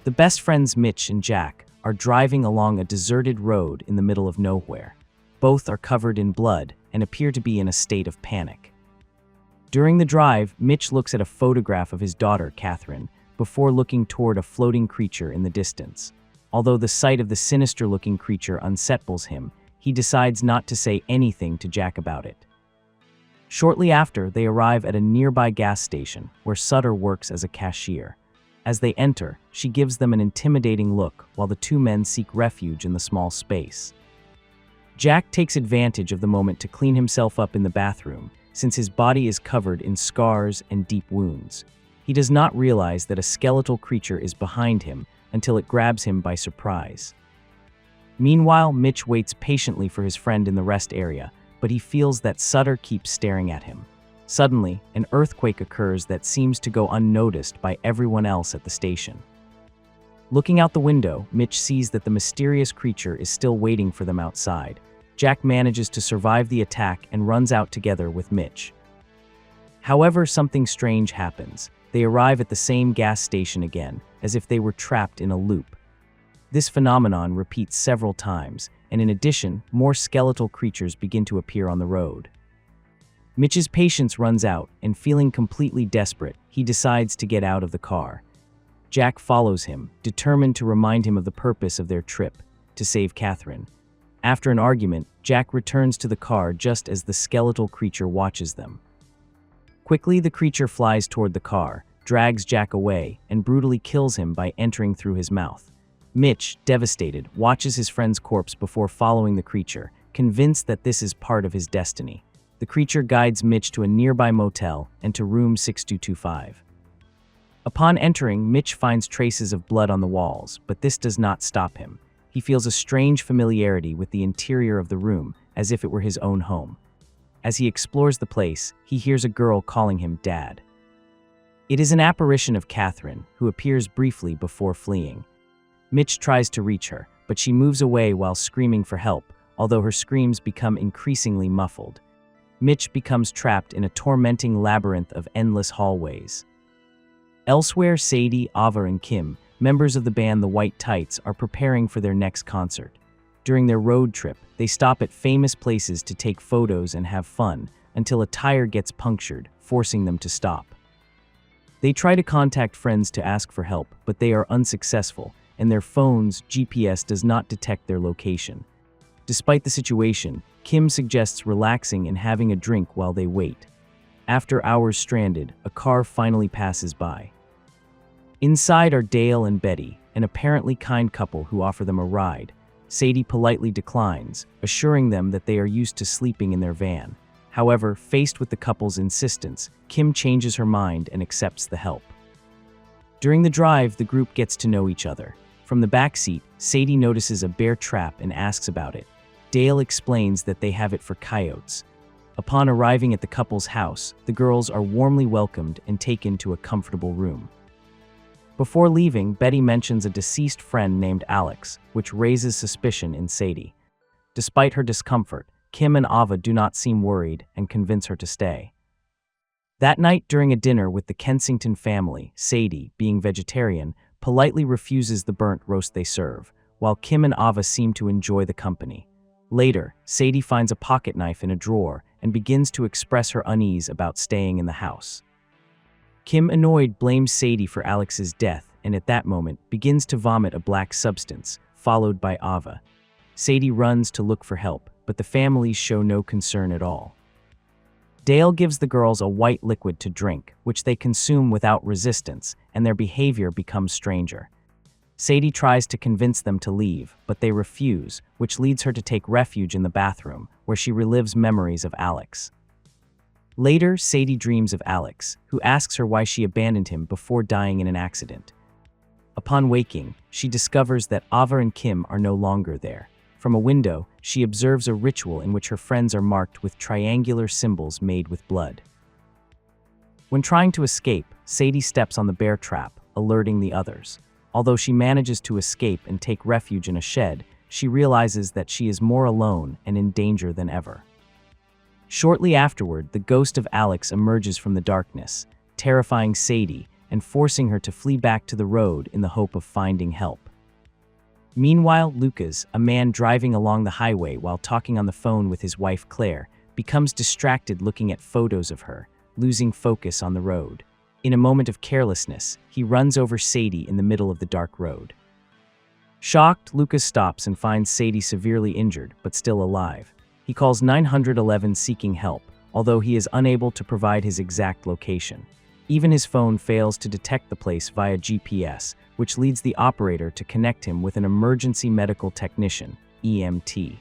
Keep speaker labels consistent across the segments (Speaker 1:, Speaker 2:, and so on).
Speaker 1: The best friends Mitch and Jack are driving along a deserted road in the middle of nowhere. Both are covered in blood and appear to be in a state of panic. During the drive, Mitch looks at a photograph of his daughter, Catherine, before looking toward a floating creature in the distance. Although the sight of the sinister-looking creature unsettles him, he decides not to say anything to Jack about it. Shortly after, they arrive at a nearby gas station where Sutter works as a cashier. As they enter, she gives them an intimidating look while the two men seek refuge in the small space. Jack takes advantage of the moment to clean himself up in the bathroom, since his body is covered in scars and deep wounds. He does not realize that a skeletal creature is behind him until it grabs him by surprise. Meanwhile, Mitch waits patiently for his friend in the rest area, but he feels that Sutter keeps staring at him. Suddenly, an earthquake occurs that seems to go unnoticed by everyone else at the station. Looking out the window, Mitch sees that the mysterious creature is still waiting for them outside. Jack manages to survive the attack and runs out together with Mitch. However, something strange happens. They arrive at the same gas station again, as if they were trapped in a loop. This phenomenon repeats several times, and in addition, more skeletal creatures begin to appear on the road. Mitch's patience runs out, and feeling completely desperate, he decides to get out of the car. Jack follows him, determined to remind him of the purpose of their trip, to save Catherine. After an argument, Jack returns to the car just as the skeletal creature watches them. Quickly, the creature flies toward the car, drags Jack away, and brutally kills him by entering through his mouth. Mitch, devastated, watches his friend's corpse before following the creature, convinced that this is part of his destiny. The creature guides Mitch to a nearby motel and to room 6225. Upon entering, Mitch finds traces of blood on the walls, but this does not stop him. He feels a strange familiarity with the interior of the room, as if it were his own home. As he explores the place, he hears a girl calling him Dad. It is an apparition of Catherine, who appears briefly before fleeing. Mitch tries to reach her, but she moves away while screaming for help, although her screams become increasingly muffled. Mitch becomes trapped in a tormenting labyrinth of endless hallways. Elsewhere, Sadie, Ava, and Kim, members of the band The White Tights, are preparing for their next concert. During their road trip, they stop at famous places to take photos and have fun, until a tire gets punctured, forcing them to stop. They try to contact friends to ask for help, but they are unsuccessful, and their phone's GPS does not detect their location. Despite the situation, Kim suggests relaxing and having a drink while they wait. After hours stranded, a car finally passes by. Inside are Dale and Betty, an apparently kind couple who offer them a ride. Sadie politely declines, assuring them that they are used to sleeping in their van. However, faced with the couple's insistence, Kim changes her mind and accepts the help. During the drive, the group gets to know each other. From the back seat, Sadie notices a bear trap and asks about it. Dale explains that they have it for coyotes. Upon arriving at the couple's house, the girls are warmly welcomed and taken to a comfortable room. Before leaving, Betty mentions a deceased friend named Alex, which raises suspicion in Sadie. Despite her discomfort, Kim and Ava do not seem worried and convince her to stay. That night, during a dinner with the Kensington family, Sadie, being vegetarian, politely refuses the burnt roast they serve, while Kim and Ava seem to enjoy the company. Later, Sadie finds a pocket knife in a drawer and begins to express her unease about staying in the house. Kim, annoyed, blames Sadie for Alex's death and at that moment begins to vomit a black substance, followed by Ava. Sadie runs to look for help, but the families show no concern at all. Dale gives the girls a white liquid to drink, which they consume without resistance, and their behavior becomes stranger. Sadie tries to convince them to leave, but they refuse, which leads her to take refuge in the bathroom, where she relives memories of Alex. Later, Sadie dreams of Alex, who asks her why she abandoned him before dying in an accident. Upon waking, she discovers that Ava and Kim are no longer there. From a window, she observes a ritual in which her friends are marked with triangular symbols made with blood. When trying to escape, Sadie steps on the bear trap, alerting the others. Although she manages to escape and take refuge in a shed, she realizes that she is more alone and in danger than ever. Shortly afterward, the ghost of Alex emerges from the darkness, terrifying Sadie and forcing her to flee back to the road in the hope of finding help. Meanwhile, Lucas, a man driving along the highway while talking on the phone with his wife Claire, becomes distracted looking at photos of her, losing focus on the road. In a moment of carelessness, he runs over Sadie in the middle of the dark road. Shocked, Lucas stops and finds Sadie severely injured, but still alive. He calls 911 seeking help, although he is unable to provide his exact location. Even his phone fails to detect the place via GPS, which leads the operator to connect him with an emergency medical technician, EMT.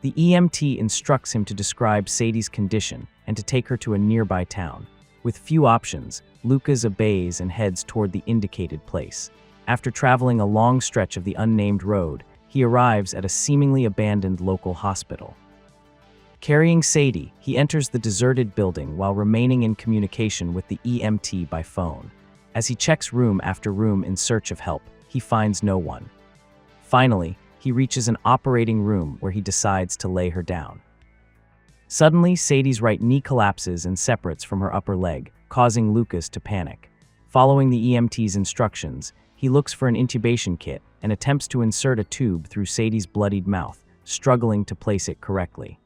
Speaker 1: The EMT instructs him to describe Sadie's condition and to take her to a nearby town. With few options, Lucas obeys and heads toward the indicated place. After traveling a long stretch of the unnamed road, he arrives at a seemingly abandoned local hospital. Carrying Sadie, he enters the deserted building while remaining in communication with the EMT by phone. As he checks room after room in search of help, he finds no one. Finally, he reaches an operating room where he decides to lay her down. Suddenly, Sadie's right knee collapses and separates from her upper leg, causing Lucas to panic. Following the EMT's instructions, he looks for an intubation kit and attempts to insert a tube through Sadie's bloodied mouth, struggling to place it correctly.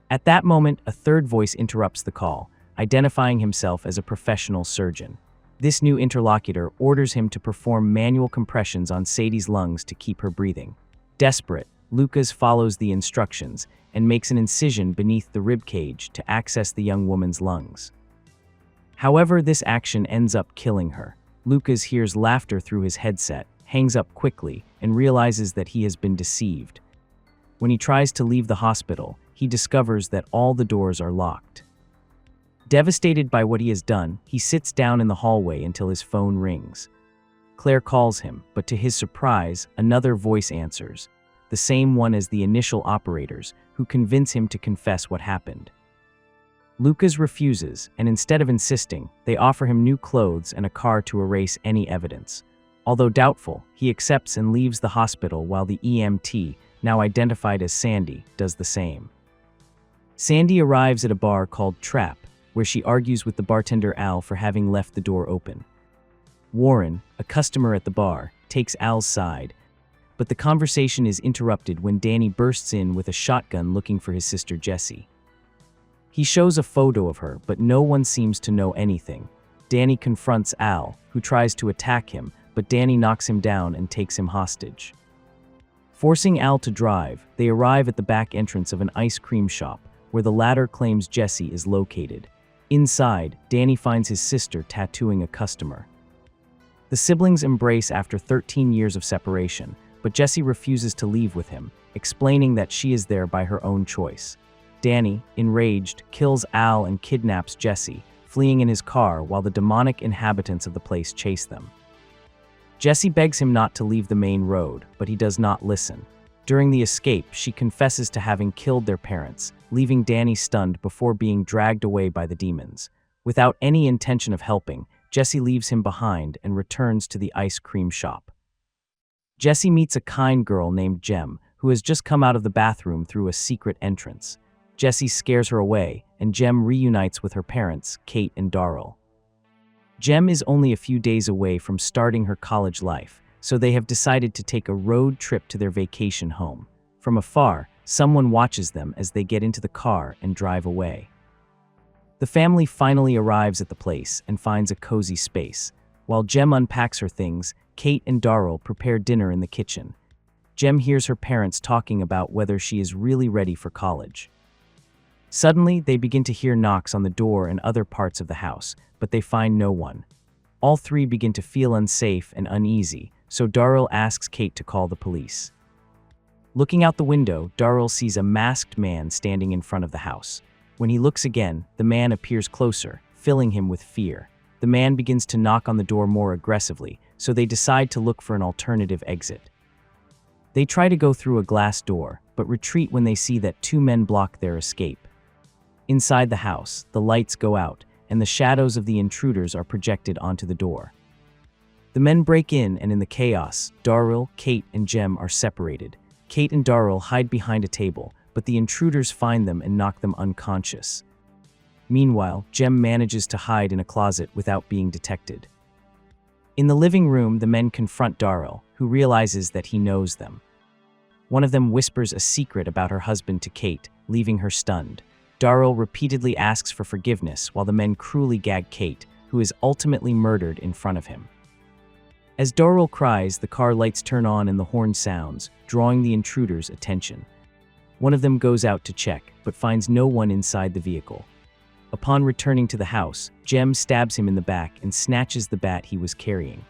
Speaker 1: At that moment, a third voice interrupts the call, identifying himself as a professional surgeon. This new interlocutor orders him to perform manual compressions on Sadie's lungs to keep her breathing. Desperate, Lucas follows the instructions and makes an incision beneath the rib cage to access the young woman's lungs. However, this action ends up killing her. Lucas hears laughter through his headset, hangs up quickly, and realizes that he has been deceived. When he tries to leave the hospital, he discovers that all the doors are locked. Devastated by what he has done, he sits down in the hallway until his phone rings. Claire calls him, but to his surprise, another voice answers, the same one as the initial operators, who convince him to confess what happened. Lucas refuses, and instead of insisting, they offer him new clothes and a car to erase any evidence. Although doubtful, he accepts and leaves the hospital while the EMT, now identified as Sandy, does the same. Sandy arrives at a bar called Trap, where she argues with the bartender Al for having left the door open. Warren, a customer at the bar, takes Al's side, but the conversation is interrupted when Danny bursts in with a shotgun looking for his sister Jessie. He shows a photo of her, but no one seems to know anything. Danny confronts Al, who tries to attack him, but Danny knocks him down and takes him hostage. Forcing Al to drive, they arrive at the back entrance of an ice cream shop, where the latter claims Jessie is located. Inside, Danny finds his sister tattooing a customer. The siblings embrace after 13 years of separation, but Jessie refuses to leave with him, explaining that she is there by her own choice. Danny, enraged, kills Al and kidnaps Jessie, fleeing in his car while the demonic inhabitants of the place chase them. Jessie begs him not to leave the main road, but he does not listen. During the escape, she confesses to having killed their parents, leaving Danny stunned before being dragged away by the demons. Without any intention of helping, Jessie leaves him behind and returns to the ice cream shop. Jessie meets a kind girl named Jem, who has just come out of the bathroom through a secret entrance. Jessie scares her away, and Jem reunites with her parents, Kate and Darryl. Jem is only a few days away from starting her college life, so they have decided to take a road trip to their vacation home. From afar, someone watches them as they get into the car and drive away. The family finally arrives at the place and finds a cozy space. While Jem unpacks her things, Kate and Darryl prepare dinner in the kitchen. Jem hears her parents talking about whether she is really ready for college. Suddenly, they begin to hear knocks on the door and other parts of the house, but they find no one. All three begin to feel unsafe and uneasy, so Darryl asks Kate to call the police. Looking out the window, Darryl sees a masked man standing in front of the house. When he looks again, the man appears closer, filling him with fear. The man begins to knock on the door more aggressively, so they decide to look for an alternative exit. They try to go through a glass door, but retreat when they see that two men block their escape. Inside the house, the lights go out, and the shadows of the intruders are projected onto the door. The men break in, and in the chaos, Darryl, Kate, and Jem are separated. Kate and Darryl hide behind a table, but the intruders find them and knock them unconscious. Meanwhile, Jem manages to hide in a closet without being detected. In the living room, the men confront Darrell, who realizes that he knows them. One of them whispers a secret about her husband to Kate, leaving her stunned. Darrell repeatedly asks for forgiveness while the men cruelly gag Kate, who is ultimately murdered in front of him. As Darrell cries, the car lights turn on and the horn sounds, drawing the intruders' attention. One of them goes out to check, but finds no one inside the vehicle. Upon returning to the house, Jem stabs him in the back and snatches the bat he was carrying.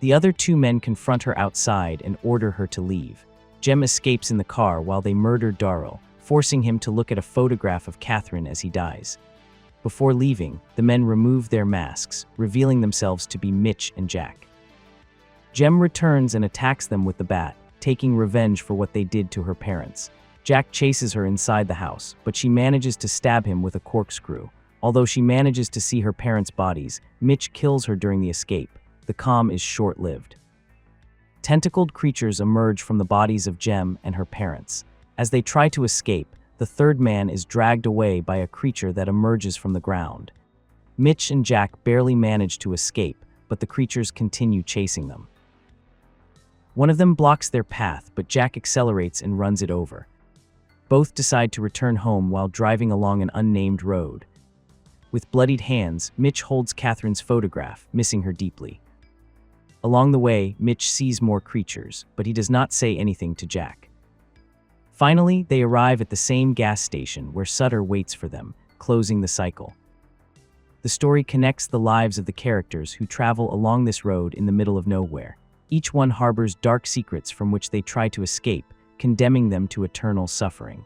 Speaker 1: The other two men confront her outside and order her to leave. Jem escapes in the car while they murder Darrell, forcing him to look at a photograph of Catherine as he dies. Before leaving, the men remove their masks, revealing themselves to be Mitch and Jack. Jem returns and attacks them with the bat, taking revenge for what they did to her parents. Jack chases her inside the house, but she manages to stab him with a corkscrew. Although she manages to see her parents' bodies, Mitch kills her during the escape. The calm is short-lived. Tentacled creatures emerge from the bodies of Jem and her parents. As they try to escape, the third man is dragged away by a creature that emerges from the ground. Mitch and Jack barely manage to escape, but the creatures continue chasing them. One of them blocks their path, but Jack accelerates and runs it over. Both decide to return home while driving along an unnamed road. With bloodied hands, Mitch holds Catherine's photograph, missing her deeply. Along the way, Mitch sees more creatures, but he does not say anything to Jack. Finally, they arrive at the same gas station where Sutter waits for them, closing the cycle. The story connects the lives of the characters who travel along this road in the middle of nowhere. Each one harbors dark secrets from which they try to escape, condemning them to eternal suffering.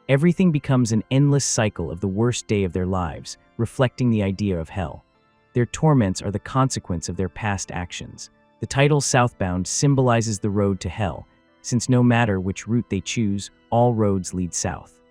Speaker 1: Everything becomes an endless cycle of the worst day of their lives, reflecting the idea of hell. Their torments are the consequence of their past actions. The title Southbound symbolizes the road to hell, since no matter which route they choose, all roads lead south.